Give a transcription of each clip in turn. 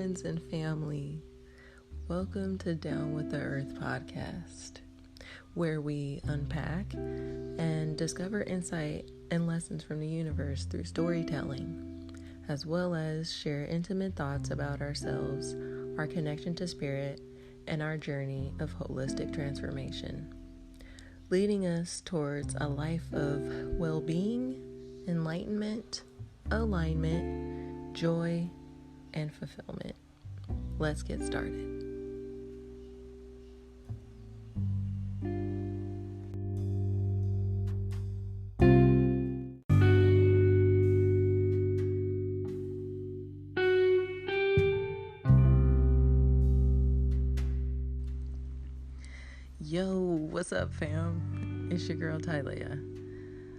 friends and family. Welcome to Down with the Earth podcast, where we unpack and discover insight and lessons from the universe through storytelling, as well as share intimate thoughts about ourselves, our connection to spirit, and our journey of holistic transformation, leading us towards a life of well-being, enlightenment, alignment, joy, and fulfillment. Let's get started. Yo, what's up, fam? It's your girl Tai'Leah.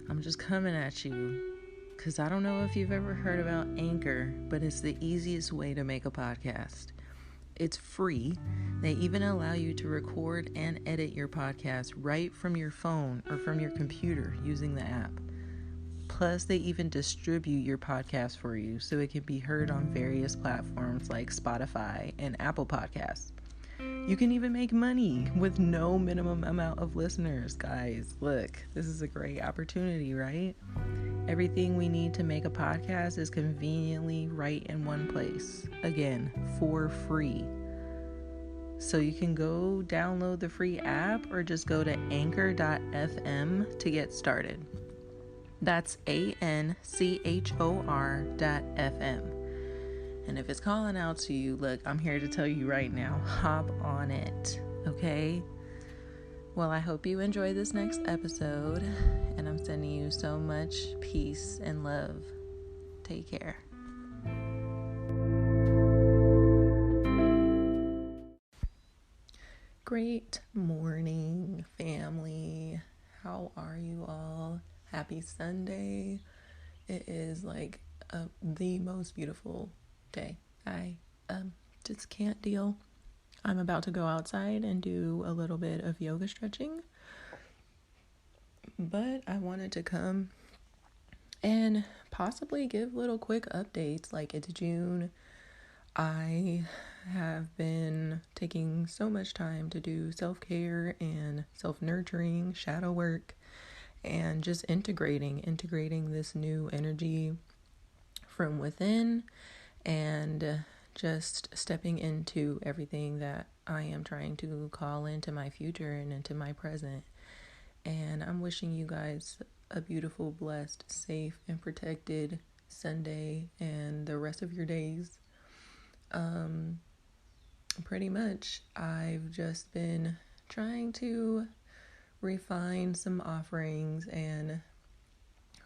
I'm just coming at you because I don't know if you've ever heard about Anchor, but it's the easiest way to make a podcast. It's free. They even allow you to record and edit your podcast right from your phone or from your computer using the app. Plus, they even distribute your podcast for you so it can be heard on various platforms like Spotify and Apple Podcasts. You can even make money with no minimum amount of listeners, guys. Look, this is a great opportunity, right? Everything we need to make a podcast is conveniently right in one place. Again, for free. So you can go download the free app or just go to anchor.fm to get started. That's ANCHOR.FM. And if it's calling out to you, look, I'm here to tell you right now, hop on it, okay? Well, I hope you enjoy this next episode, and I'm sending you so much peace and love. Take care. Great morning, family. How are you all? Happy Sunday. It is like the most beautiful day. I just can't deal. I'm about to go outside and do a little bit of yoga stretching, but I wanted to come and possibly give little quick updates. Like, it's June. I have been taking so much time to do self-care and self-nurturing, shadow work, and just integrating this new energy from within and just stepping into everything that I am trying to call into my future and into my present. And I'm wishing you guys a beautiful, blessed, safe, and protected Sunday and the rest of your days. Pretty much, I've just been trying to refine some offerings and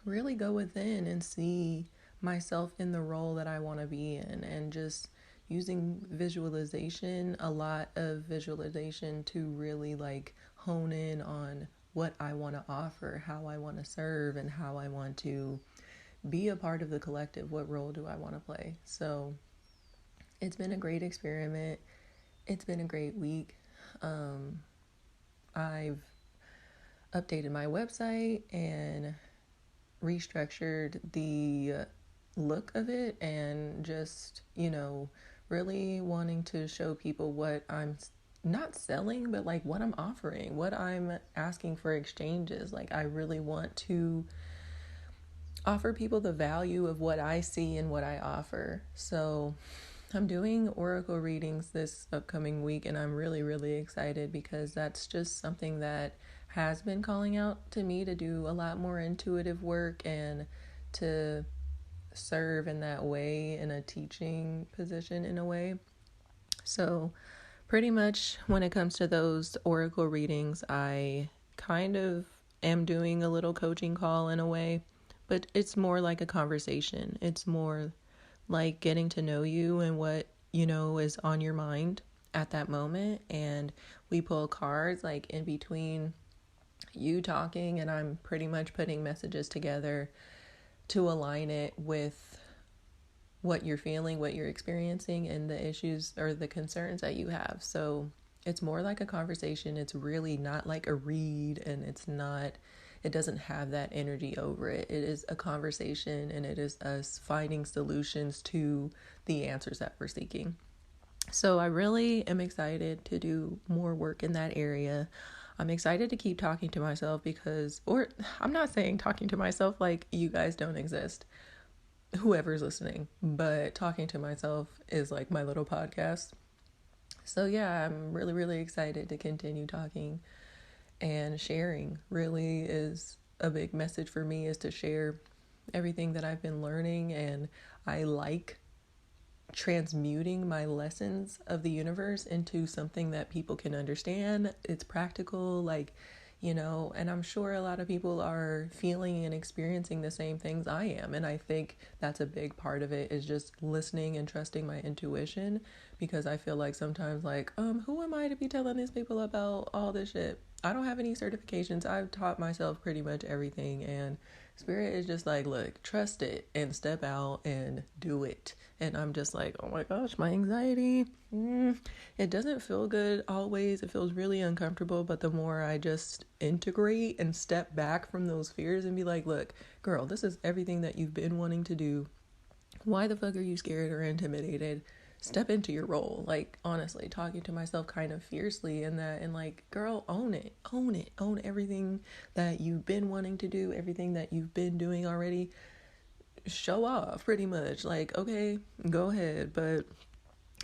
really go within and see myself in the role that I want to be in, and just using visualization, a lot of visualization, to really like hone in on what I want to offer, how I want to serve, and how I want to be a part of the collective. What role do I want to play? So it's been a great experiment. It's been a great week. I've updated my website and restructured the look of it, and just, really wanting to show people what I'm not selling, but like what I'm offering, what I'm asking for exchanges. Like, I really want to offer people the value of what I see and what I offer. So I'm doing oracle readings this upcoming week, and I'm really, really excited because that's just something that has been calling out to me to do a lot more intuitive work and to serve in that way, in a teaching position in a way. So pretty much when it comes to those oracle readings, I kind of am doing a little coaching call in a way, but it's more like a conversation. It's more like getting to know you and what, is on your mind at that moment. And we pull cards like in between you talking, and I'm pretty much putting messages together to align it with what you're feeling, what you're experiencing, and the issues or the concerns that you have. So it's more like a conversation. It's really not like a read, and it doesn't have that energy over it. It is a conversation, and it is us finding solutions to the answers that we're seeking. So I really am excited to do more work in that area. I'm excited to keep talking to myself or I'm not saying talking to myself like you guys don't exist, whoever's listening, but talking to myself is like my little podcast. So yeah, I'm really, really excited to continue talking and sharing. Really is a big message for me, is to share everything that I've been learning, and I like transmuting my lessons of the universe into something that people can understand. It's practical, and I'm sure a lot of people are feeling and experiencing the same things I am. And I think that's a big part of it, is just listening and trusting my intuition, because I feel like sometimes who am I to be telling these people about all this shit? I don't have any certifications. I've taught myself pretty much everything, and Spirit is just like, look, trust it and step out and do it. And I'm just like, oh my gosh, my anxiety. It doesn't feel good always. It feels really uncomfortable. But the more I just integrate and step back from those fears and be like, look, girl, this is everything that you've been wanting to do. Why the fuck are you scared or intimidated? Step into your role. Like, honestly, talking to myself kind of fiercely in that, and like, girl, own it, own everything that you've been wanting to do, everything that you've been doing already. Show off, pretty much. Like, okay, go ahead. But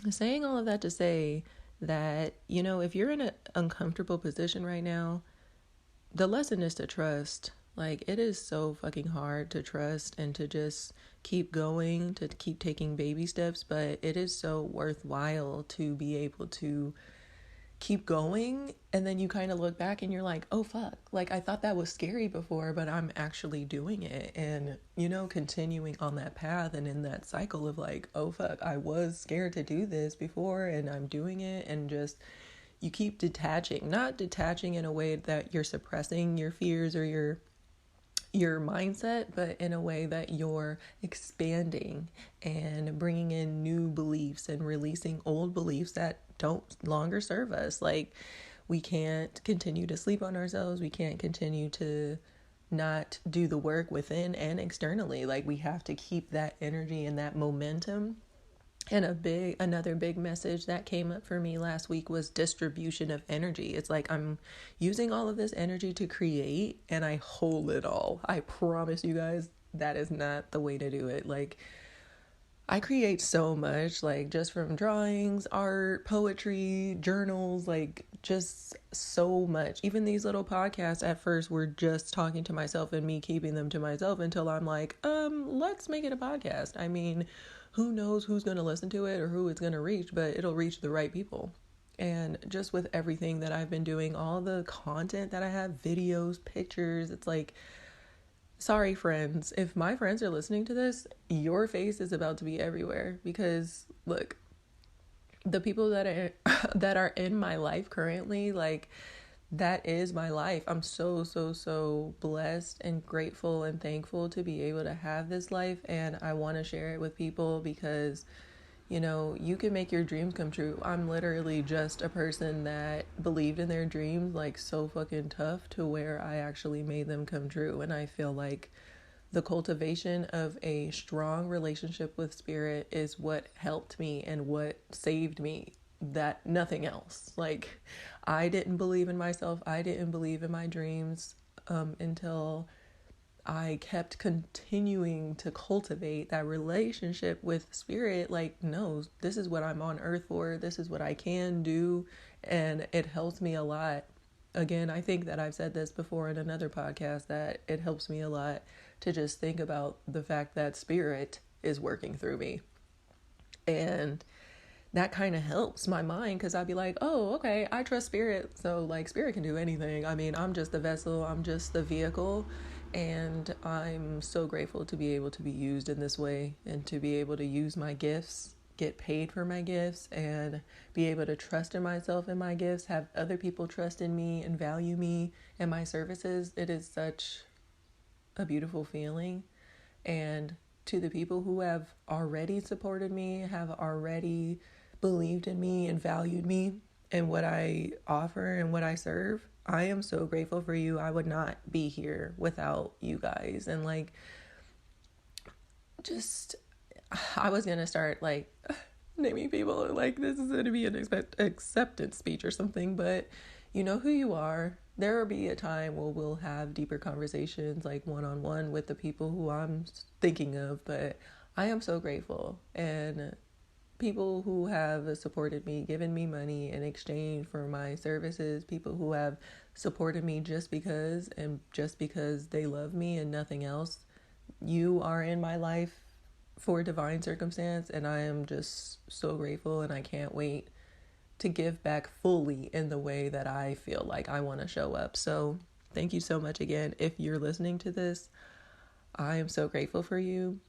saying all of that to say that, if you're in an uncomfortable position right now, the lesson is to trust. Like, it is so fucking hard to trust and to just keep going, to keep taking baby steps, but it is so worthwhile to be able to keep going. And then you kind of look back and you're like, oh fuck, like I thought that was scary before, but I'm actually doing it. And continuing on that path and in that cycle of like, oh fuck, I was scared to do this before and I'm doing it. And just, you keep detaching, not detaching in a way that you're suppressing your fears or your mindset, but in a way that you're expanding and bringing in new beliefs and releasing old beliefs that don't longer serve us. Like, we can't continue to sleep on ourselves. We can't continue to not do the work within and externally. Like, we have to keep that energy and that momentum. And another big message that came up for me last week was distribution of energy. It's like I'm using all of this energy to create and I hold it all. I promise you guys that is not the way to do it. Like, I create so much, like just from drawings, art, poetry, journals, like just so much. Even these little podcasts at first were just talking to myself and me keeping them to myself until I'm like, let's make it a podcast. I mean, who knows who's going to listen to it or who it's going to reach, but it'll reach the right people. And just with everything that I've been doing, all the content that I have, videos, pictures, it's like, sorry, friends. If my friends are listening to this, your face is about to be everywhere, because look, the people that are that are in my life currently, like, that is my life. I'm so, so, so blessed and grateful and thankful to be able to have this life. And I want to share it with people because, you can make your dreams come true. I'm literally just a person that believed in their dreams like so fucking tough to where I actually made them come true. And I feel like the cultivation of a strong relationship with spirit is what helped me and what saved me, that nothing else. Like, I didn't believe in myself. I didn't believe in my dreams until I kept continuing to cultivate that relationship with spirit. Like, no, this is what I'm on earth for. This is what I can do. And it helps me a lot. Again, I think that I've said this before in another podcast, that it helps me a lot to just think about the fact that spirit is working through me. And that kind of helps my mind, because I'd be like, oh, okay, I trust spirit. So like, spirit can do anything. I mean, I'm just the vessel, I'm just the vehicle. And I'm so grateful to be able to be used in this way and to be able to use my gifts, get paid for my gifts, and be able to trust in myself and my gifts, have other people trust in me and value me and my services. It is such a beautiful feeling. And to the people who have already supported me, have already believed in me and valued me and what I offer and what I serve, I am so grateful for you. I would not be here without you guys. And like, just, I was going to start like naming people like this is going to be an acceptance speech or something, but you know who you are. There will be a time where we'll have deeper conversations, like one-on-one with the people who I'm thinking of, but I am so grateful. And people who have supported me, given me money in exchange for my services, people who have supported me just because and just because they love me and nothing else. You are in my life for divine circumstance, and I am just so grateful, and I can't wait to give back fully in the way that I feel like I want to show up. So thank you so much again. If you're listening to this, I am so grateful for you.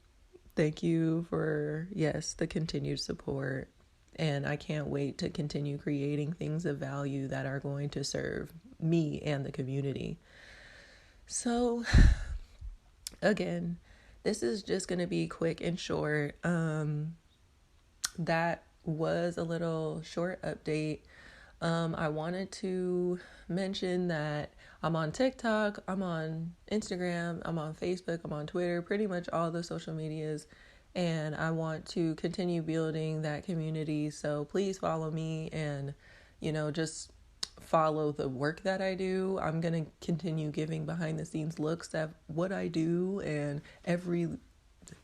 Thank you for, yes, the continued support. And I can't wait to continue creating things of value that are going to serve me and the community. So, again, this is just going to be quick and short. That was a little short update. I wanted to mention that I'm on TikTok, I'm on Instagram, I'm on Facebook, I'm on Twitter, pretty much all the social medias. And I want to continue building that community. So please follow me and, just follow the work that I do. I'm going to continue giving behind the scenes looks at what I do and every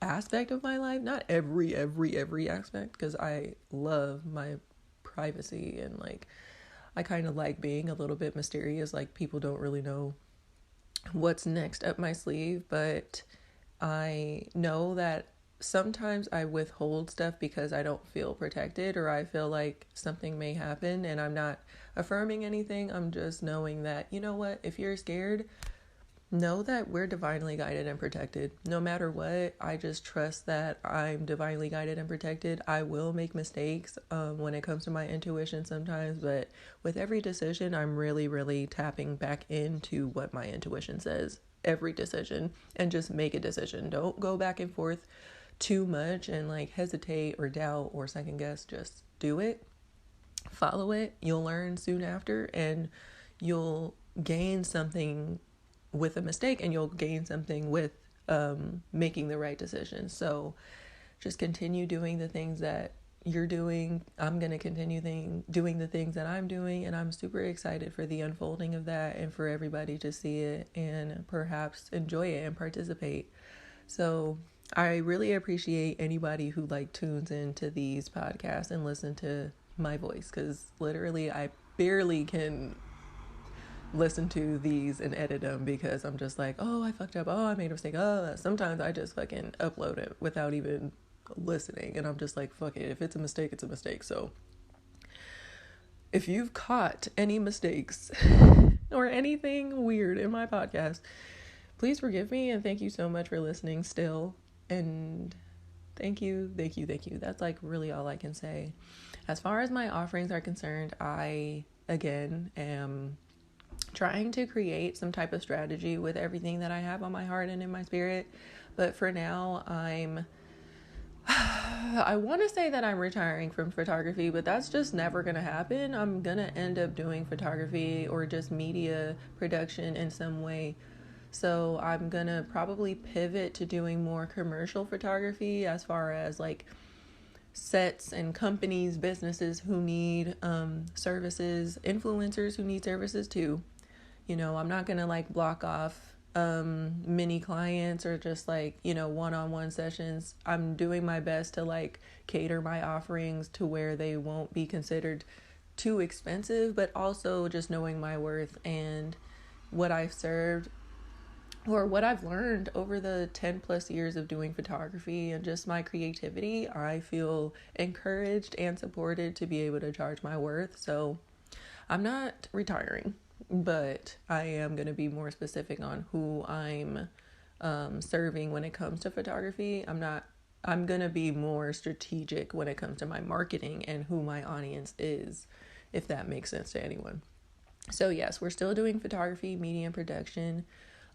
aspect of my life. Not every aspect, because I love my privacy and I kind of like being a little bit mysterious. Like, people don't really know what's next up my sleeve, but I know that sometimes I withhold stuff because I don't feel protected, or I feel like something may happen, and I'm not affirming anything. I'm just knowing that, you know what, if you're scared, know that we're divinely guided and protected. No matter what, I just trust that I'm divinely guided and protected. I will make mistakes when it comes to my intuition sometimes, but with every decision, I'm really, really tapping back into what my intuition says. Every decision, and just make a decision. Don't go back and forth too much and hesitate or doubt or second guess. Just do it. Follow it. You'll learn soon after, and you'll gain something with a mistake, and you'll gain something with making the right decision. So just continue doing the things that you're doing. I'm going to continue doing the things that I'm doing, and I'm super excited for the unfolding of that and for everybody to see it and perhaps enjoy it and participate. So I really appreciate anybody who tunes into these podcasts and listen to my voice, because literally I barely can listen to these and edit them because I'm just like, oh, I fucked up. Oh, I made a mistake. Oh, sometimes I just fucking upload it without even listening. And I'm just like, fuck it. If it's a mistake, it's a mistake. So if you've caught any mistakes or anything weird in my podcast, please forgive me. And thank you so much for listening still. And thank you. That's really all I can say. As far as my offerings are concerned, I, again, am trying to create some type of strategy with everything that I have on my heart and in my spirit. But for now, I want to say that I'm retiring from photography, but that's just never going to happen. I'm going to end up doing photography or just media production in some way. So I'm going to probably pivot to doing more commercial photography, as far as sets and companies, businesses who need services, influencers who need services too. I'm not going to block off mini clients or just one-on-one sessions. I'm doing my best to cater my offerings to where they won't be considered too expensive, but also just knowing my worth and what I've served or what I've learned over the 10 plus years of doing photography and just my creativity. I feel encouraged and supported to be able to charge my worth. So I'm not retiring, but I am going to be more specific on who I'm serving when it comes to photography. I'm going to be more strategic when it comes to my marketing and who my audience is, if that makes sense to anyone. So yes, we're still doing photography, media and production,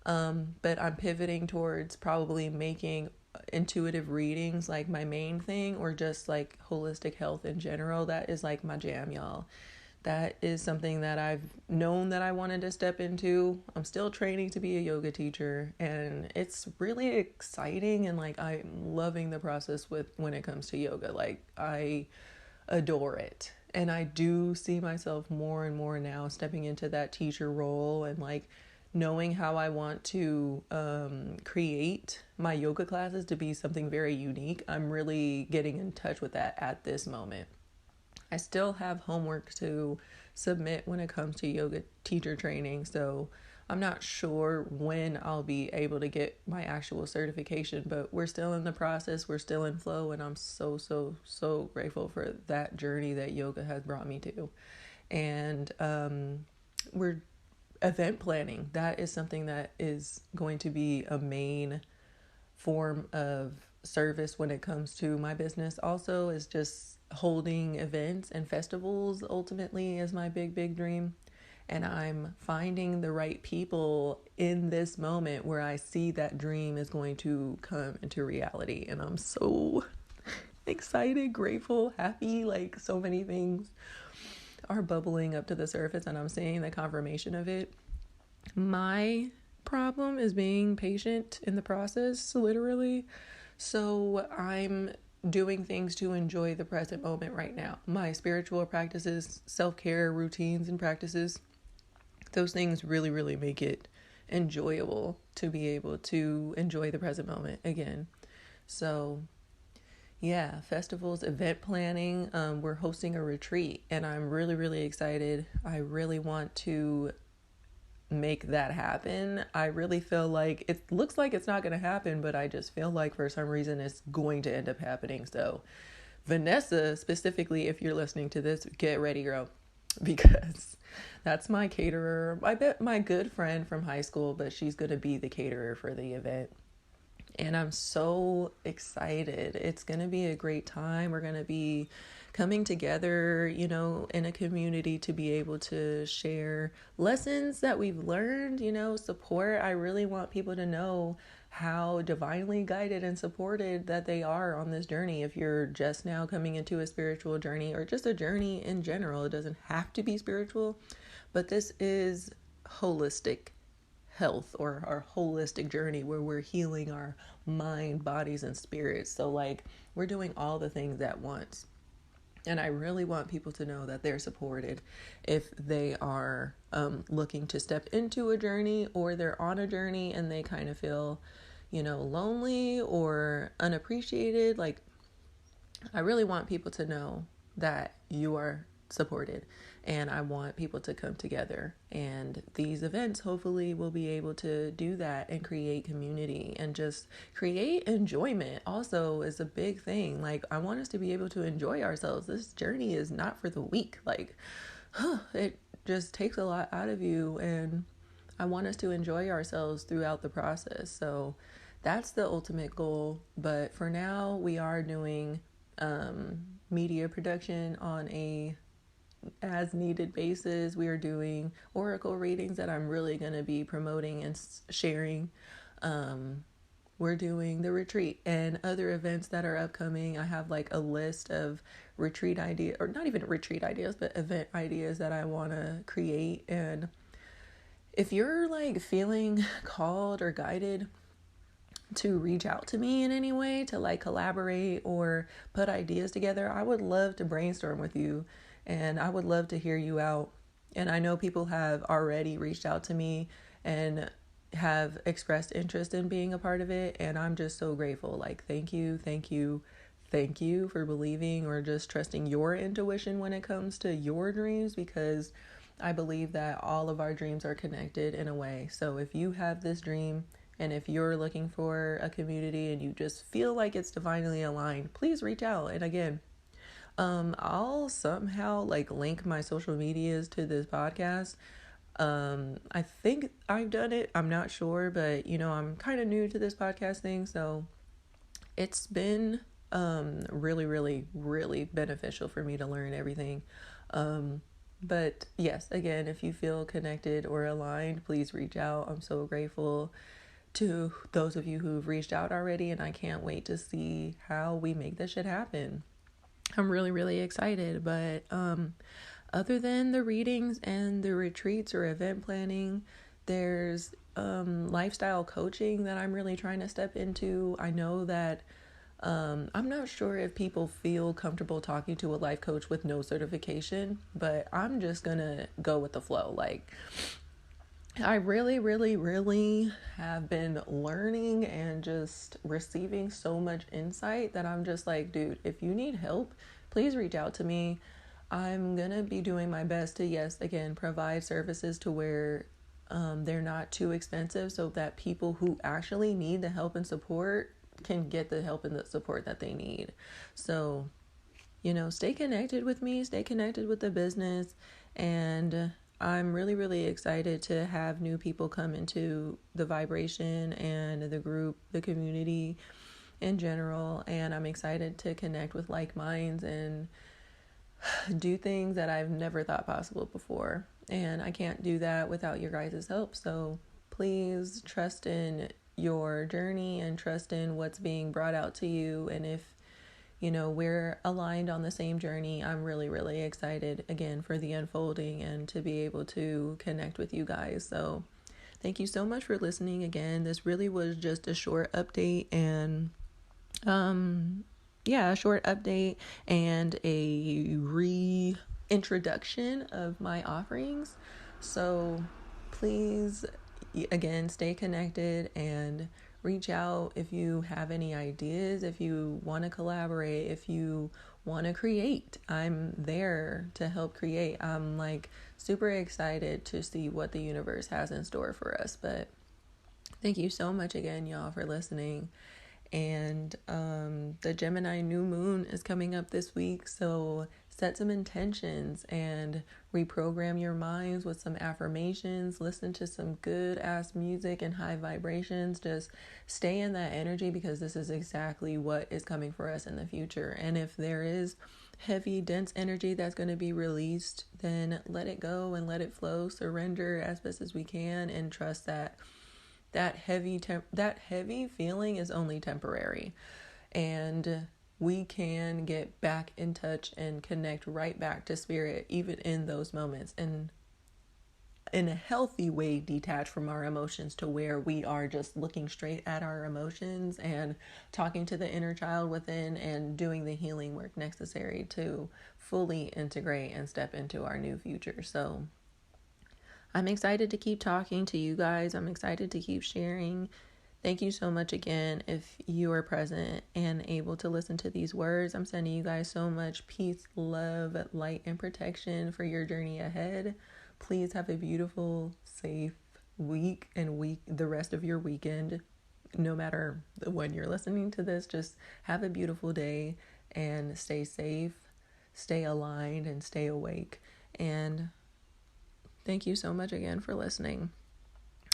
but I'm pivoting towards probably making intuitive readings my main thing, or just holistic health in general. That is my jam, y'all. that is something that I've known that I wanted to step into. I'm still training to be a yoga teacher, and it's really exciting, and like I'm loving the process with when it comes to yoga. Like I adore it. And I do see myself more and more now stepping into that teacher role and like knowing how I want to create my yoga classes to be something very unique. I'm really getting in touch with that at this moment. I still have homework to submit when it comes to yoga teacher training, so I'm not sure when I'll be able to get my actual certification, but we're still in the process, we're still in flow, and I'm so grateful for that journey that yoga has brought me to. And we're event planning. That is something that is going to be a main form of service when it comes to my business. Also, is just holding events and festivals ultimately is my big dream. And I'm finding the right people in this moment where I see that dream is going to come into reality. And I'm so excited, grateful, happy, like so many things are bubbling up to the surface and I'm seeing the confirmation of it. My problem is being patient in the process, literally. So I'm doing things to enjoy the present moment right now. My spiritual practices, self-care routines and practices, those things really make it enjoyable to be able to enjoy the present moment again. So yeah, festivals, event planning. We're hosting a retreat and I'm really excited. I really want to make that happen. I really feel like it looks like it's not going to happen, but I just feel like for some reason it's going to end up happening. So Vanessa, specifically, if you're listening to this, get ready, girl, because that's my caterer. I bet my good friend from high school, but she's going to be the caterer for the event. And I'm so excited. It's going to be a great time. We're going to be coming together, in a community to be able to share lessons that we've learned, support. I really want people to know how divinely guided and supported that they are on this journey. If you're just now coming into a spiritual journey or just a journey in general, it doesn't have to be spiritual, but this is holistic health or our holistic journey where we're healing our mind, bodies, and spirits. So like we're doing all the things at once. And I really want people to know that they're supported if they are looking to step into a journey or they're on a journey and they kind of feel, lonely or unappreciated. Like I really want people to know that you are supported, and I want people to come together, and these events hopefully will be able to do that and create community and just create enjoyment also is a big thing. Like I want us to be able to enjoy ourselves. This journey is not for the weak. Like it just takes a lot out of you, and I want us to enjoy ourselves throughout the process. So that's the ultimate goal. But for now, we are doing media production on a as needed basis. We are doing oracle readings that I'm really going to be promoting and sharing. We're doing the retreat and other events that are upcoming. I have like a list of retreat ideas, or not even retreat ideas, but event ideas that I want to create. And if you're like feeling called or guided to reach out to me in any way to like collaborate or put ideas together, I would love to brainstorm with you and I would love to hear you out. And I know people have already reached out to me and have expressed interest in being a part of it, and I'm just so grateful. Like thank you for believing or just trusting your intuition when it comes to your dreams, because I believe that all of our dreams are connected in a way. So if you have this dream and if you're looking for a community and you just feel like it's divinely aligned, please reach out. And again, I'll somehow like link my social medias to this podcast. I think I've done it. I'm not sure, but I'm kind of new to this podcast thing. So it's been, really beneficial for me to learn everything. But yes, again, if you feel connected or aligned, please reach out. I'm so grateful to those of you who've reached out already, and I can't wait to see how we make this shit happen. I'm really excited, but other than the readings and the retreats or event planning, there's lifestyle coaching that I'm really trying to step into. I know that I'm not sure if people feel comfortable talking to a life coach with no certification, but I'm just gonna go with the flow. Like, I really, really, really have been learning and just receiving so much insight that I'm just like, dude, if you need help, please reach out to me. I'm gonna be doing my best to, yes, again, provide services to where they're not too expensive so that people who actually need the help and support can get the help and the support that they need. So, stay connected with me, stay connected with the business, and I'm really, really excited to have new people come into the vibration and the group, the community in general. And I'm excited to connect with like minds and do things that I've never thought possible before. And I can't do that without your guys' help. So please trust in your journey and trust in what's being brought out to you. And if we're aligned on the same journey, I'm really, really excited again for the unfolding and to be able to connect with you guys. So thank you so much for listening again. This really was just a short update and a short update and a reintroduction of my offerings. So please, again, stay connected and reach out if you have any ideas, if you want to collaborate, if you want to create. I'm there to help create. I'm like super excited to see what the universe has in store for us. But thank you so much again, y'all, for listening. And the Gemini new moon is coming up this week, so set some intentions and reprogram your minds with some affirmations. Listen to some good ass music and high vibrations. Just stay in that energy because this is exactly what is coming for us in the future. And if there is heavy, dense energy that's going to be released, then let it go and let it flow. Surrender as best as we can and trust that heavy feeling is only temporary, and we can get back in touch and connect right back to spirit even in those moments, and in a healthy way detach from our emotions to where we are just looking straight at our emotions and talking to the inner child within and doing the healing work necessary to fully integrate and step into our new future. So I'm excited to keep talking to you guys. I'm excited to keep sharing. Thank you so much again if you are present and able to listen to these words. I'm sending you guys so much peace, love, light, and protection for your journey ahead. Please have a beautiful, safe week and the rest of your weekend. No matter when you're listening to this, just have a beautiful day and stay safe, stay aligned, and stay awake. And thank you so much again for listening.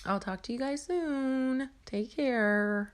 I'll talk to you guys soon. Take care.